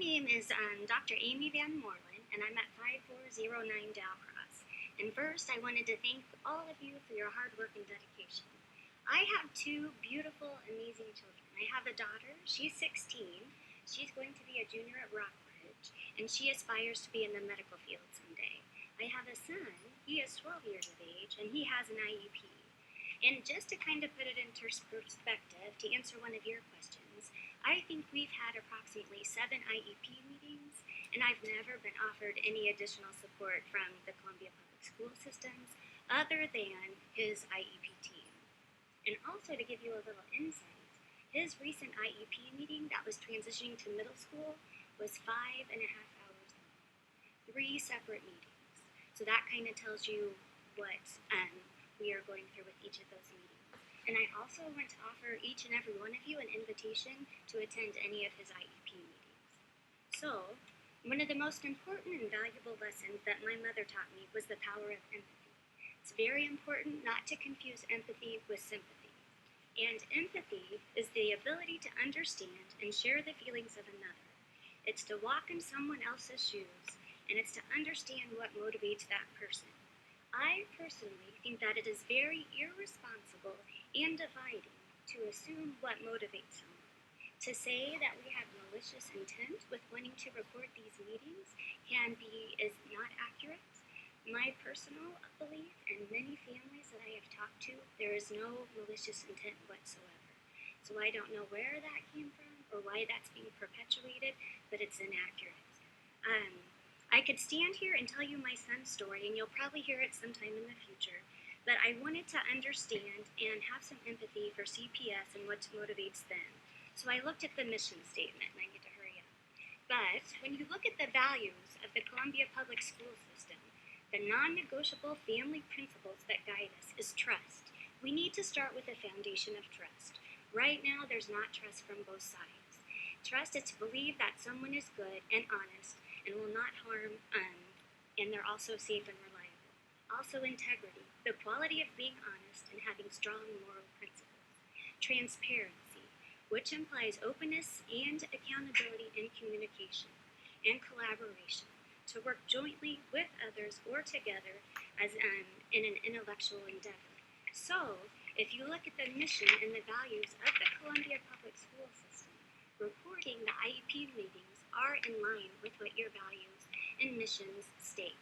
name is Dr. Amie Van Moorland, and I'm at 5409 Dalcross. And first, I wanted to thank all of you for your hard work and dedication. I have two beautiful, amazing children. I have a daughter, she's 16. She's going to be a junior at Rockbridge, and she aspires to be in the medical field someday. I have a son, he is 12 years of age, and he has an IEP. And just to kind of put it into perspective, to answer one of your questions, I think we've had approximately 7 IEP meetings, and I've never been offered any additional support from the Columbia Public School systems other than his IEP team. And also to give you a little insight, his recent IEP meeting that was transitioning to middle school was 5.5 hours long, 3 separate meetings. So that kind of tells you what we are going through with each of those meetings. And I also want to offer each and every one of you an invitation to attend any of his IEP meetings. So, one of the most important and valuable lessons that my mother taught me was the power of empathy. It's very important not to confuse empathy with sympathy. And empathy is the ability to understand and share the feelings of another. It's to walk in someone else's shoes, and it's to understand what motivates that person. I personally think that it is very irresponsible and dividing to assume what motivates someone. To say that we have malicious intent with wanting to record these meetings is not accurate. My personal belief, and many families that I have talked to, there is no malicious intent whatsoever. So I don't know where that came from or why that's being perpetuated, but it's inaccurate. I could stand here and tell you my son's story, and you'll probably hear it sometime in the future, but I wanted to understand and have some empathy for CPS and what motivates them. So I looked at the mission statement, and I need to hurry up. But when you look at the values of the Columbia Public School System, the non-negotiable family principles that guide us is trust. We need to start with a foundation of trust. Right now, there's not trust from both sides. Trust is to believe that someone is good and honest and will not harm, and they're also safe and reliable. Also integrity, the quality of being honest and having strong moral principles. Transparency, which implies openness and accountability in communication. And collaboration, to work jointly with others or together as in an intellectual endeavor. So, if you look at the mission and the values of the Columbia Public School System, reporting the IEP meetings are in line with what your values and missions state.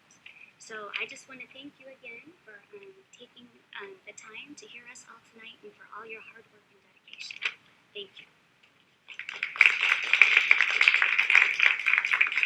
So I just want to thank you again for taking the time to hear us all tonight and for all your hard work and dedication. Thank you.